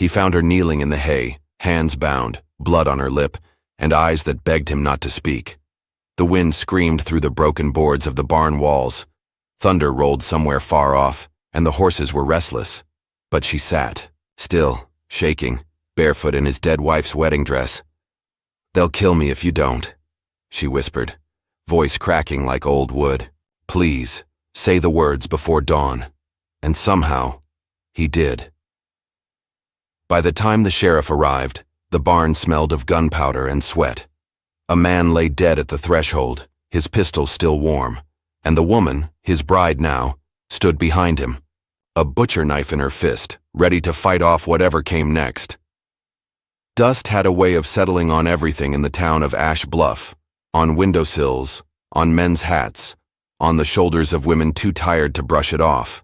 He found her kneeling in the hay, hands bound, blood on her lip, and eyes that begged him not to speak. The wind screamed through the broken boards of the barn walls. Thunder rolled somewhere far off, and the horses were restless. But she sat, still, shaking, barefoot in his dead wife's wedding dress. "They'll kill me if you don't," she whispered, voice cracking like old wood. "Please, say the words before dawn." And somehow, he did. By the time the sheriff arrived, the barn smelled of gunpowder and sweat. A man lay dead at the threshold, his pistol still warm, and the woman, his bride now, stood behind him, a butcher knife in her fist, ready to fight off whatever came next. Dust had a way of settling on everything in the town of Ash Bluff, on windowsills, on men's hats, on the shoulders of women too tired to brush it off.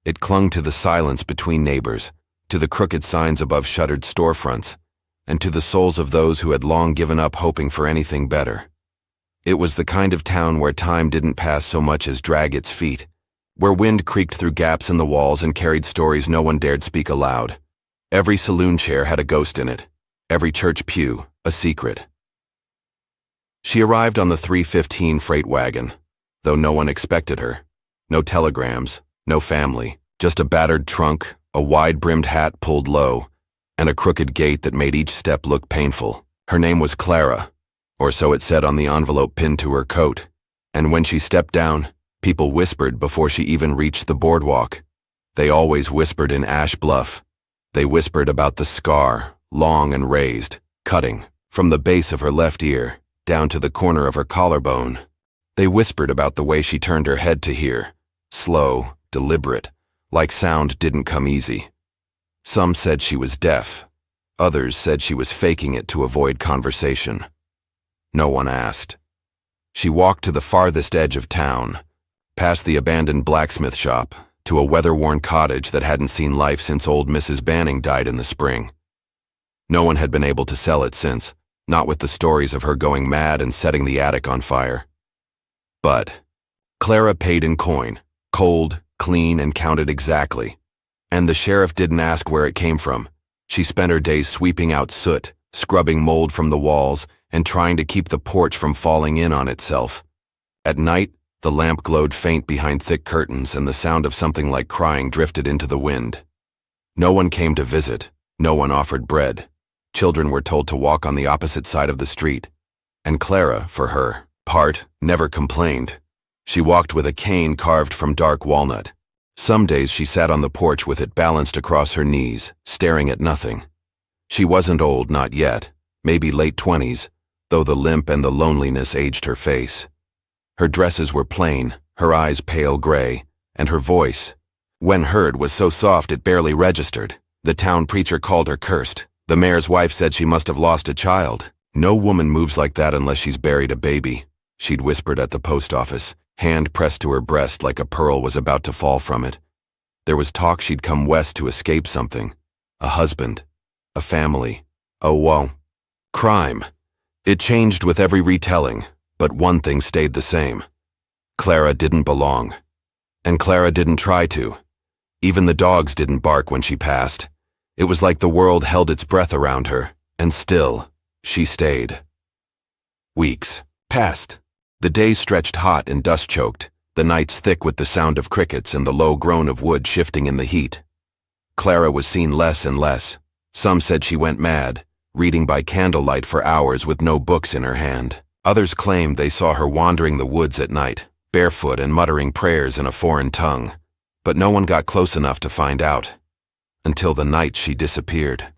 It clung to the silence between neighbors, to the crooked signs above shuttered storefronts, and to the souls of those who had long given up hoping for anything better. It was the kind of town where time didn't pass so much as drag its feet, where wind creaked through gaps in the walls and carried stories no one dared speak aloud. Every saloon chair had a ghost in it, every church pew a secret. She arrived on the 3:15 freight wagon, though no one expected her. No telegrams, no family, just a battered trunk, a wide-brimmed hat pulled low, and a crooked gait that made each step look painful. Her name was Clara, or so it said on the envelope pinned to her coat, and when she stepped down, people whispered before she even reached the boardwalk. They always whispered in Ash Bluff. They whispered about the scar, long and raised, cutting, from the base of her left ear, down to the corner of her collarbone. They whispered about the way she turned her head to hear, slow, deliberate, like sound didn't come easy. Some said she was deaf. Others said she was faking it to avoid conversation. No one asked. She walked to the farthest edge of town, past the abandoned blacksmith shop, to a weather-worn cottage that hadn't seen life since old Mrs. Banning died in the spring. No one had been able to sell it since, not with the stories of her going mad and setting the attic on fire. But Clara paid in coin, cold, clean, and counted exactly. And the sheriff didn't ask where it came from. She spent her days sweeping out soot, scrubbing mold from the walls, and trying to keep the porch from falling in on itself. At night, the lamp glowed faint behind thick curtains and the sound of something like crying drifted into the wind. No one came to visit. No one offered bread. Children were told to walk on the opposite side of the street. And Clara, for her part, never complained. She walked with a cane carved from dark walnut. Some days she sat on the porch with it balanced across her knees, staring at nothing. She wasn't old, not yet, maybe late 20s, though the limp and the loneliness aged her face. Her dresses were plain, her eyes pale gray, and her voice, when heard, was so soft it barely registered. The town preacher called her cursed. The mayor's wife said she must have lost a child. "No woman moves like that unless she's buried a baby," she'd whispered at the post office, hand pressed to her breast like a pearl was about to fall from it. There was talk she'd come west to escape something. A husband. A family. Crime. It changed with every retelling, but one thing stayed the same. Clara didn't belong. And Clara didn't try to. Even the dogs didn't bark when she passed. It was like the world held its breath around her, and still, she stayed. Weeks passed. The days stretched hot and dust-choked, the nights thick with the sound of crickets and the low groan of wood shifting in the heat. Clara was seen less and less. Some said she went mad, reading by candlelight for hours with no books in her hand. Others claimed they saw her wandering the woods at night, barefoot and muttering prayers in a foreign tongue. But no one got close enough to find out. Until the night she disappeared.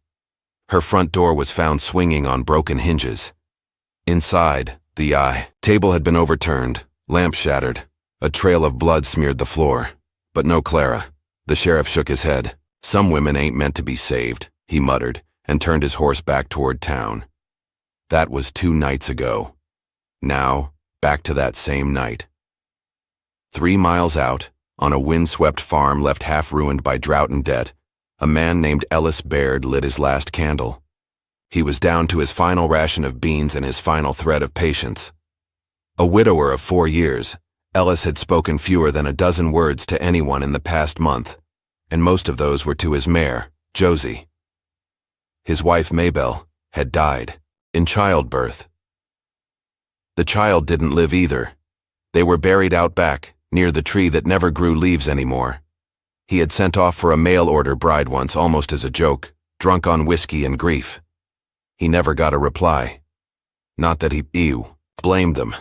Her front door was found swinging on broken hinges. Inside, the table had been overturned, lamp shattered. A trail of blood smeared the floor. But no Clara. The sheriff shook his head. "Some women ain't meant to be saved," he muttered, and turned his horse back toward town. That was 2 nights ago. Now, back to that same night. 3 miles out, on a windswept farm left half ruined by drought and debt, a man named Ellis Baird lit his last candle. He was down to his final ration of beans and his final thread of patience. A widower of 4 years, Ellis had spoken fewer than a dozen words to anyone in the past month, and most of those were to his mare, Josie, His wife, Mabel, had died in childbirth. The child didn't live either. They were buried out back, near the tree that never grew leaves anymore. He had sent off for a mail-order bride once, almost as a joke, drunk on whiskey and grief. He never got a reply. Not that he blamed them.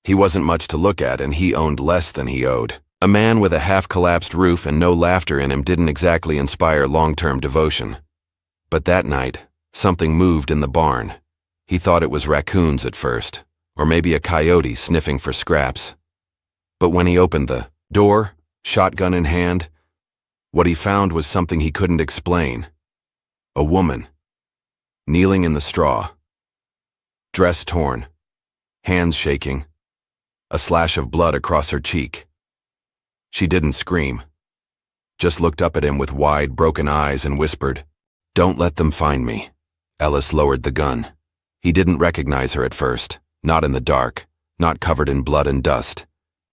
He wasn't much to look at, and he owned less than he owed. A man with a half-collapsed roof and no laughter in him didn't exactly inspire long-term devotion. But that night, something moved in the barn. He thought it was raccoons at first, or maybe a coyote sniffing for scraps. But when he opened the door, shotgun in hand, what he found was something he couldn't explain. A woman, kneeling in the straw, dress torn, hands shaking, a slash of blood across her cheek. She didn't scream, just looked up at him with wide, broken eyes and whispered, "Don't let them find me." Ellis lowered the gun. He didn't recognize her at first, not in the dark, not covered in blood and dust.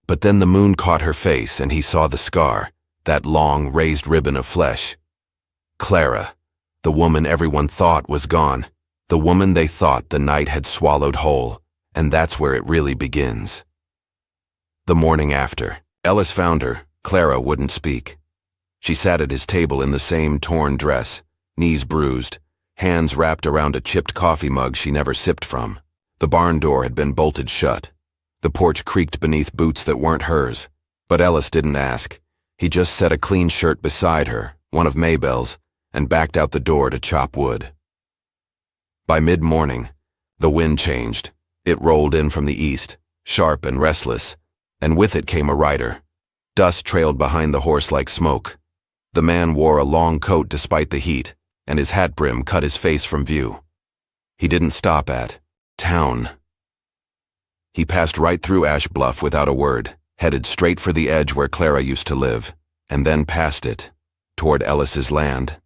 But then the moon caught her face and he saw the scar, that long, raised ribbon of flesh. Clara, the woman everyone thought was gone, the woman they thought the night had swallowed whole, and that's where it really begins. The morning after, Ellis found her. Clara wouldn't speak. She sat at his table in the same torn dress, knees bruised, hands wrapped around a chipped coffee mug she never sipped from. The barn door had been bolted shut. The porch creaked beneath boots that weren't hers. But Ellis didn't ask. He just set a clean shirt beside her, one of Mabel's, and backed out the door to chop wood. By mid-morning, the wind changed. It rolled in from the east, sharp and restless, and with it came a rider. Dust trailed behind the horse like smoke. The man wore a long coat despite the heat, and his hat brim cut his face from view. He didn't stop at town. He passed right through Ash Bluff without a word, headed straight for the edge where Clara used to live, and then past it, toward Ellis's land.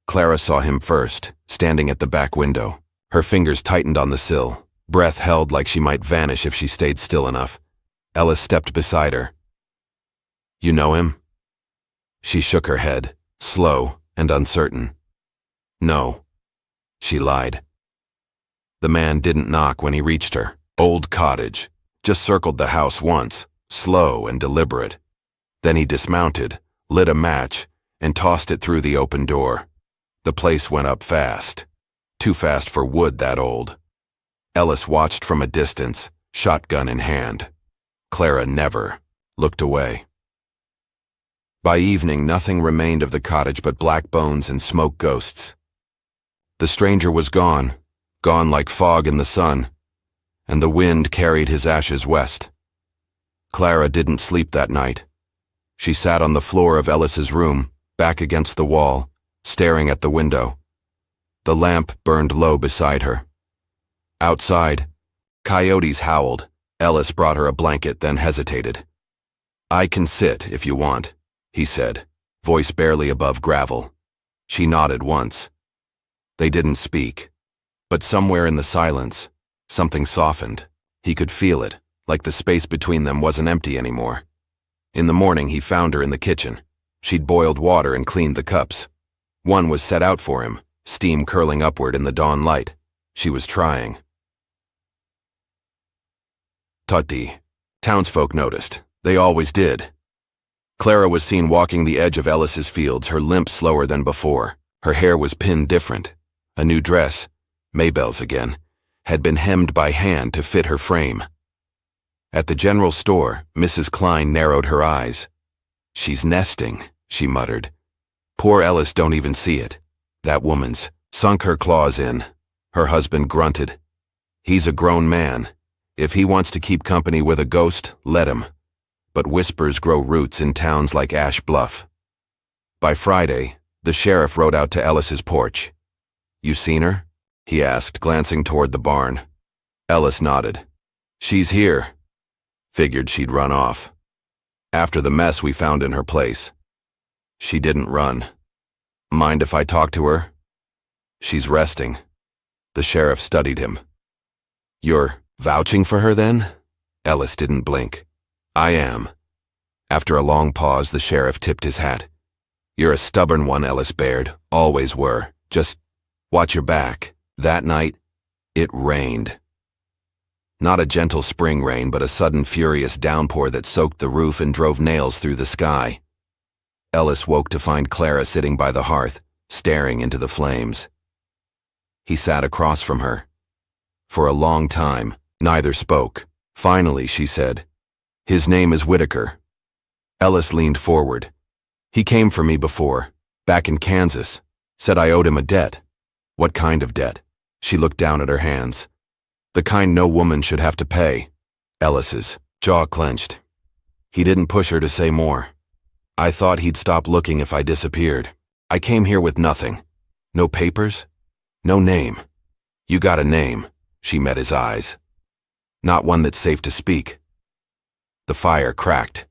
Clara saw him first, standing at the back window. Her fingers tightened on the sill, breath held like she might vanish if she stayed still enough. Ellis stepped beside her. "You know him?" She shook her head, slow and uncertain. "No," she lied. The man didn't knock when he reached her. Old cottage, just circled the house once, slow and deliberate. Then he dismounted, lit a match, and tossed it through the open door. The place went up fast. Too fast for wood that old. Ellis watched from a distance, shotgun in hand. Clara never looked away. By evening, nothing remained of the cottage but black bones and smoke ghosts. The stranger was gone, gone like fog in the sun, and the wind carried his ashes west. Clara didn't sleep that night. She sat on the floor of Ellis's room, back against the wall, staring at the window. The lamp burned low beside her. Outside, coyotes howled. Ellis brought her a blanket, then hesitated. "I can sit if you want," he said, voice barely above gravel. She nodded once. They didn't speak, but somewhere in the silence, something softened. He could feel it, like the space between them wasn't empty anymore. In the morning, he found her in the kitchen. She'd boiled water and cleaned the cups. One was set out for him, steam curling upward in the dawn light. She was trying. Tutti. Townsfolk noticed. They always did. Clara was seen walking the edge of Ellis's fields, her limp slower than before. Her hair was pinned different. A new dress, Mabel's again, had been hemmed by hand to fit her frame. At the general store, Mrs. Klein narrowed her eyes. "She's nesting," she muttered. "Poor Ellis don't even see it. That woman's sunk her claws in." Her husband grunted. "He's a grown man. If he wants to keep company with a ghost, let him. But whispers grow roots in towns like Ash Bluff." By Friday, the sheriff rode out to Ellis's porch. "You seen her?" he asked, glancing toward the barn. Ellis nodded. "She's here." Figured she'd run off. After the mess we found in her place. She didn't run. "Mind if I talk to her?" "She's resting." The sheriff studied him. "You're vouching for her then?" Ellis didn't blink. "I am." After a long pause, the sheriff tipped his hat. "You're a stubborn one, Ellis Baird. Always were. Just Watch your back. That night, it rained. Not a gentle spring rain, but a sudden furious downpour that soaked the roof and drove nails through the sky. Ellis woke to find Clara sitting by the hearth, staring into the flames. He sat across from her. For a long time, neither spoke. Finally, she said, "His name is Whitaker." Ellis leaned forward. "He came for me before, back in Kansas. Said I owed him a debt." "What kind of debt?" She looked down at her hands. "The kind no woman should have to pay." Ellis's jaw clenched. He didn't push her to say more. "I thought he'd stop looking if I disappeared. I came here with nothing. No papers, no name." "You got a name." She met his eyes. "Not one that's safe to speak." The fire cracked.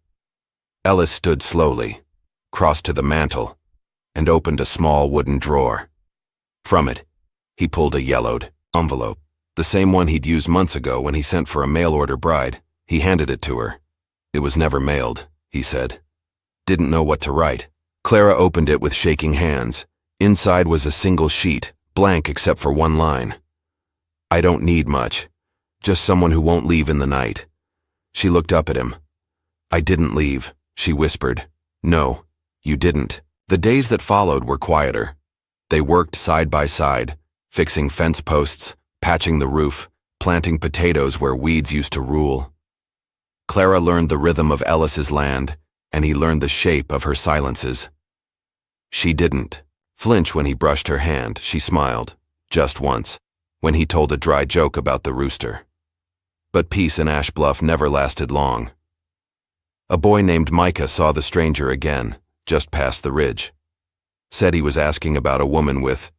Ellis stood slowly, crossed to the mantel, and opened a small wooden drawer. From it, he pulled a yellowed envelope, the same one he'd used months ago when he sent for a mail-order bride. He handed it to her. "It was never mailed," he said. Didn't know what to write. Clara opened it with shaking hands. Inside was a single sheet, blank except for one line. "I don't need much. Just someone who won't leave in the night." She looked up at him. "I didn't leave," she whispered. "No, you didn't." The days that followed were quieter. They worked side by side, fixing fence posts, patching the roof, planting potatoes where weeds used to rule. Clara learned the rhythm of Ellis's land, and he learned the shape of her silences. She didn't flinch when he brushed her hand. She smiled, just once, when he told a dry joke about the rooster. But peace in Ash Bluff never lasted long. A boy named Micah saw the stranger again, just past the ridge. Said he was asking about a woman with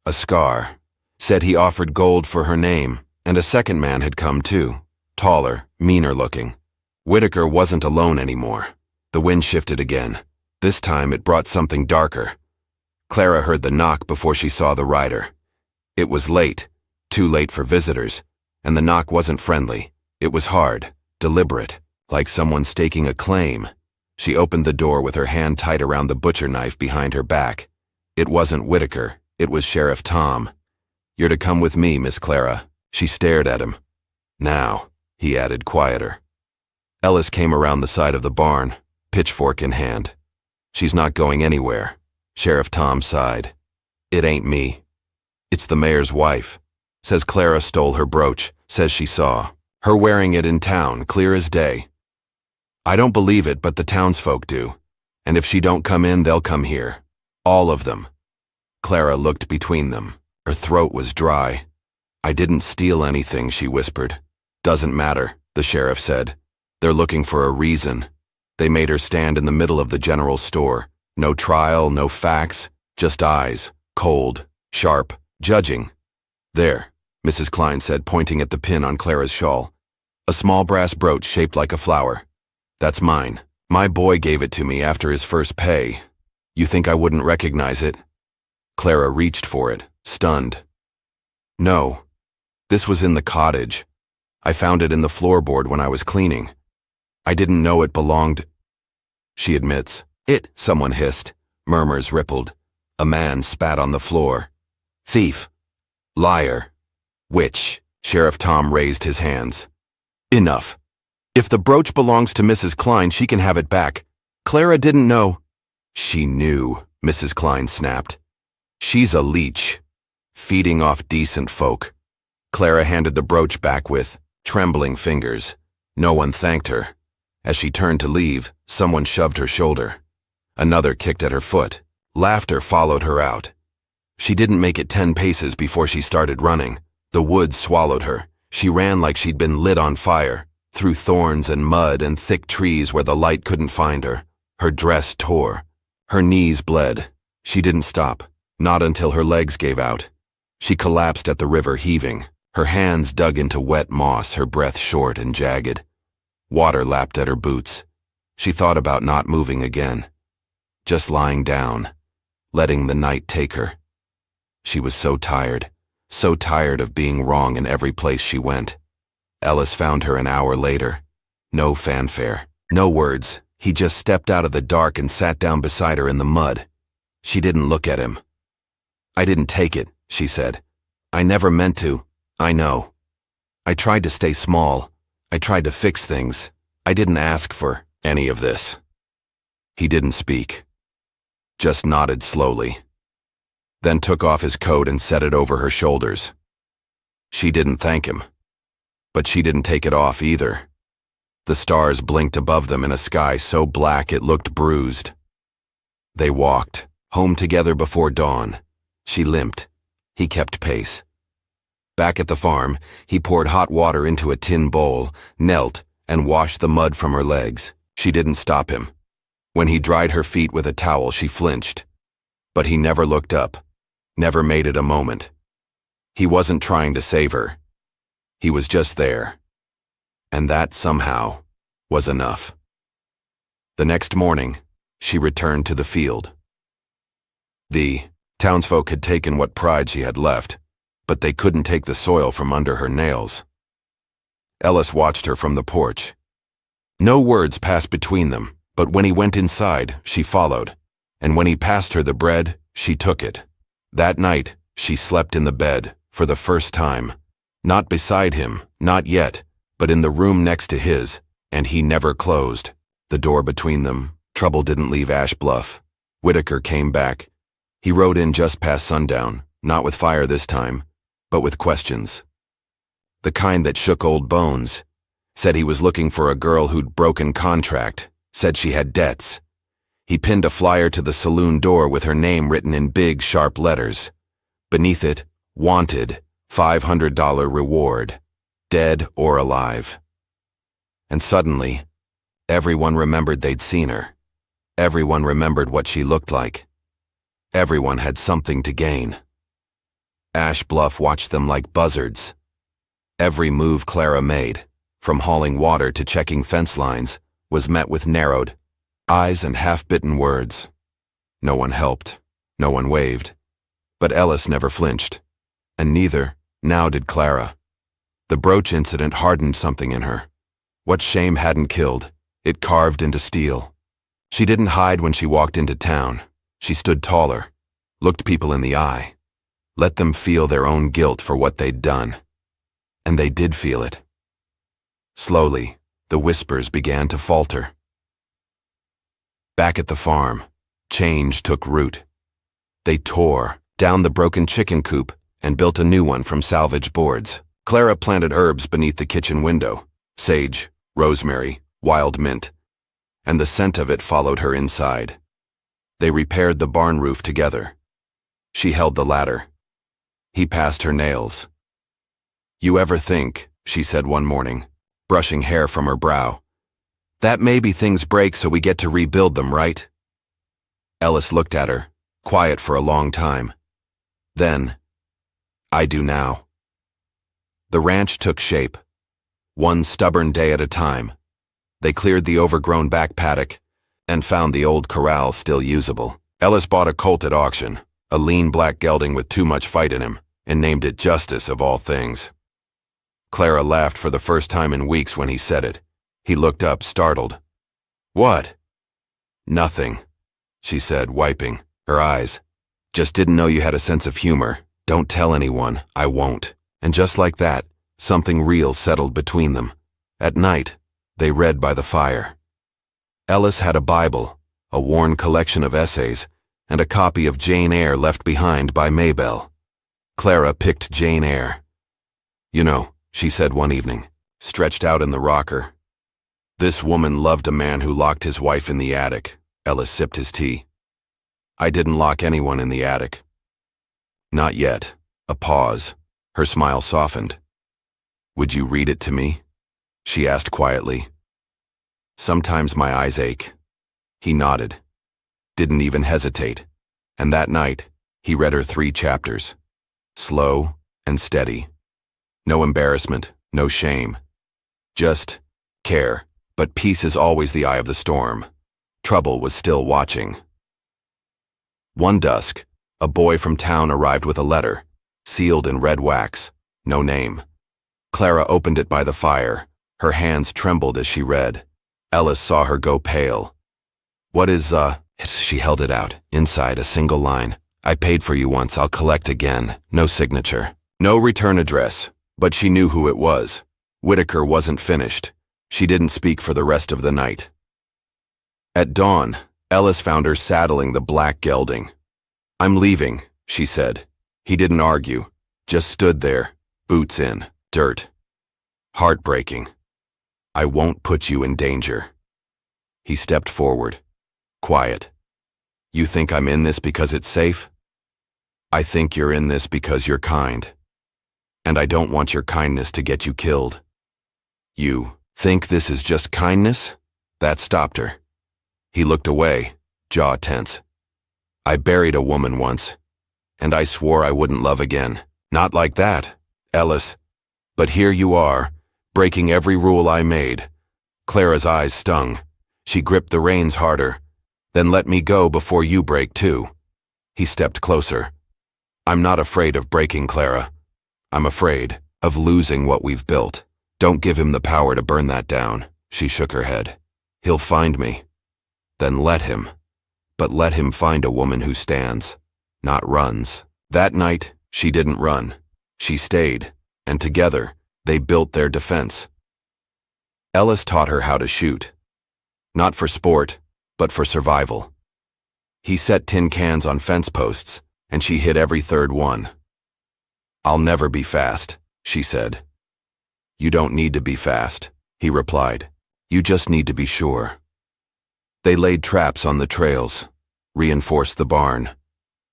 a scar. Said he offered gold for her name, and a second man had come too, taller, meaner looking. Whitaker wasn't alone anymore. The wind shifted again. This time it brought something darker. Clara heard the knock before she saw the rider. It was late, too late for visitors, and the knock wasn't friendly. It was hard, deliberate, like someone staking a claim. She opened the door with her hand tight around the butcher knife behind her back. It wasn't Whitaker, it was Sheriff Tom. "You're to come with me, Miss Clara." She stared at him. "Now," he added, quieter. Ellis came around the side of the barn, pitchfork in hand. "She's not going anywhere." Sheriff Tom sighed. "It ain't me. It's the mayor's wife. Says Clara stole her brooch, says she saw her wearing it in town, clear as day. I don't believe it, but the townsfolk do. And if she don't come in, they'll come here. All of them." Clara looked between them. Her throat was dry. "I didn't steal anything," she whispered. "Doesn't matter," the sheriff said. "They're looking for a reason." They made her stand in the middle of the general store. No trial, no facts, just eyes, cold, sharp, judging. "There," Mrs. Klein said, pointing at the pin on Clara's shawl. "A small brass brooch shaped like a flower. That's mine. My boy gave it to me after his first pay. You think I wouldn't recognize it?" Clara reached for it, stunned. "No. This was in the cottage. I found it in the floorboard when I was cleaning. I didn't know it belonged." She admits. "It," someone hissed. Murmurs rippled. A man spat on the floor. "Thief. Liar. Witch." Sheriff Tom raised his hands. "Enough. If the brooch belongs to Mrs. Klein, she can have it back. Clara didn't know." "She knew," Mrs. Klein snapped. "She's a leech, feeding off decent folk." Clara handed the brooch back with trembling fingers. No one thanked her. As she turned to leave, someone shoved her shoulder. Another kicked at her foot. Laughter followed her out. She didn't make it 10 paces before she started running. The woods swallowed her. She ran like she'd been lit on fire, through thorns and mud and thick trees where the light couldn't find her. Her dress tore. Her knees bled. She didn't stop, not until her legs gave out. She collapsed at the river, heaving. Her hands dug into wet moss, her breath short and jagged. Water lapped at her boots. She thought about not moving again. Just lying down, letting the night take her. She was so tired of being wrong in every place she went. Ellis found her an hour later. No fanfare, no words. He just stepped out of the dark and sat down beside her in the mud. She didn't look at him. "I didn't take it," she said. "I never meant to. I know. I tried to stay small. I tried to fix things. I didn't ask for any of this." He didn't speak, just nodded slowly, then took off his coat and set it over her shoulders. She didn't thank him, but she didn't take it off either. The stars blinked above them in a sky so black it looked bruised. They walked home together before dawn. She limped. He kept pace. Back at the farm, he poured hot water into a tin bowl, knelt, and washed the mud from her legs. She didn't stop him. When he dried her feet with a towel, she flinched. But he never looked up, never made it a moment. He wasn't trying to save her. He was just there. And that, somehow, was enough. The next morning, she returned to the field. The townsfolk had taken what pride she had left, but they couldn't take the soil from under her nails. Ellis watched her from the porch. No words passed between them, but when he went inside, she followed, and when he passed her the bread, she took it. That night, she slept in the bed, for the first time. Not beside him, not yet, but in the room next to his, and he never closed the door between them. Trouble didn't leave Ash Bluff. Whitaker came back. He rode in just past sundown, not with fire this time, but with questions. The kind that shook old bones. Said he was looking for a girl who'd broken contract, said she had debts. He pinned a flyer to the saloon door with her name written in big, sharp letters. Beneath it, wanted, $500 reward, dead or alive. And suddenly, everyone remembered they'd seen her. Everyone remembered what she looked like. Everyone had something to gain. Ash Bluff watched them like buzzards. Every move Clara made, from hauling water to checking fence lines, was met with narrowed eyes and half-bitten words. No one helped, no one waved. But Ellis never flinched, and neither, now did Clara. The brooch incident hardened something in her. What shame hadn't killed, it carved into steel. She didn't hide when she walked into town. She stood taller, looked people in the eye, let them feel their own guilt for what they'd done. And they did feel it. Slowly, the whispers began to falter. Back at the farm, change took root. They tore down the broken chicken coop and built a new one from salvage boards. Clara planted herbs beneath the kitchen window, sage, rosemary, wild mint, and the scent of it followed her inside. They repaired the barn roof together. She held the ladder. He passed her nails. "You ever think," she said one morning, brushing hair from her brow, "that maybe things break so we get to rebuild them, right?" Ellis looked at her, quiet for a long time. Then, "I do now." The ranch took shape, one stubborn day at a time. They cleared the overgrown back paddock and found the old corral still usable. Ellis bought a colt at auction, a lean black gelding with too much fight in him, and named it Justice of all things. Clara laughed for the first time in weeks when he said it. He looked up, startled. "What?" "Nothing," she said, wiping her eyes. "Just didn't know you had a sense of humor. Don't tell anyone, I won't." And just like that, something real settled between them. At night, they read by the fire. Ellis had a Bible, a worn collection of essays, and a copy of Jane Eyre left behind by Maybelle. Clara picked Jane Eyre. "You know," she said one evening, stretched out in the rocker, "this woman loved a man who locked his wife in the attic." Ellis sipped his tea. "I didn't lock anyone in the attic." "Not yet." A pause. Her smile softened. "Would you read it to me?" she asked quietly. "Sometimes my eyes ache." He nodded. Didn't even hesitate. And that night, he read her 3 chapters. Slow and steady. No embarrassment, no shame. Just care. But peace is always the eye of the storm. Trouble was still watching. One dusk, a boy from town arrived with a letter, sealed in red wax, no name. Clara opened it by the fire. Her hands trembled as she read. Ellis saw her go pale. "What is, She held it out. Inside, a single line. I paid for you once, I'll collect again. No signature. No return address. But she knew who it was. Whitaker wasn't finished. She didn't speak for the rest of the night. At dawn, Ellis found her saddling the black gelding. I'm leaving, she said. He didn't argue, just stood there, boots in, dirt. Heartbreaking. I won't put you in danger. He stepped forward. Quiet. You think I'm in this because it's safe? I think you're in this because you're kind. And I don't want your kindness to get you killed. You think this is just kindness? That stopped her. He looked away, jaw tense. I buried a woman once, and I swore I wouldn't love again. Not like that, Ellis. But here you are, breaking every rule I made. Clara's eyes stung. She gripped the reins harder. Then let me go before you break too. He stepped closer. I'm not afraid of breaking, Clara. I'm afraid of losing what we've built. Don't give him the power to burn that down. She shook her head. He'll find me. Then let him. But let him find a woman who stands, not runs. That night, she didn't run. She stayed, and together, they built their defense. Ellis taught her how to shoot. Not for sport, but for survival. He set tin cans on fence posts, and she hit every third one. I'll never be fast, she said. You don't need to be fast, he replied. You just need to be sure. They laid traps on the trails, reinforced the barn,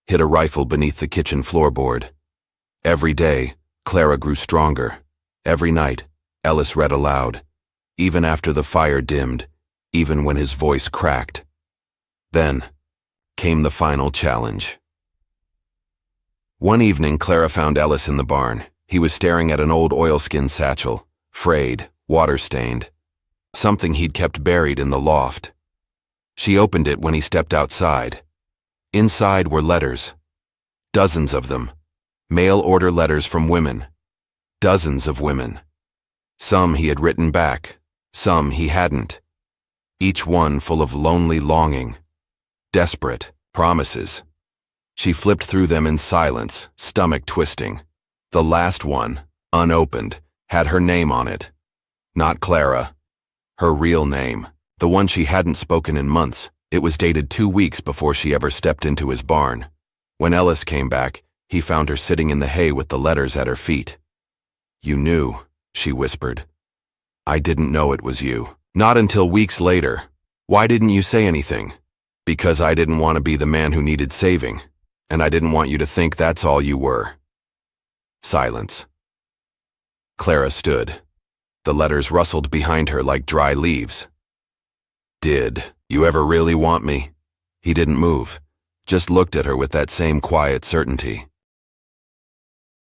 hid a rifle beneath the kitchen floorboard. Every day, Clara grew stronger. Every night, Ellis read aloud, even after the fire dimmed, even when his voice cracked. Then came the final challenge. One evening, Clara found Ellis in the barn. He was staring at an old oilskin satchel, frayed, water-stained, something he'd kept buried in the loft. She opened it when he stepped outside. Inside were letters. Dozens of them. Mail-order letters from women. Dozens of women. Some he had written back, some he hadn't. Each one full of lonely longing. Desperate promises. She flipped through them in silence, stomach twisting. The last one, unopened, had her name on it. Not Clara. Her real name. The one she hadn't spoken in months. It was dated 2 weeks before she ever stepped into his barn. When Ellis came back, he found her sitting in the hay with the letters at her feet. You knew, she whispered. I didn't know it was you. Not until weeks later. Why didn't you say anything? Because I didn't want to be the man who needed saving, and I didn't want you to think that's all you were. Silence. Clara stood. The letters rustled behind her like dry leaves. Did you ever really want me? He didn't move, just looked at her with that same quiet certainty.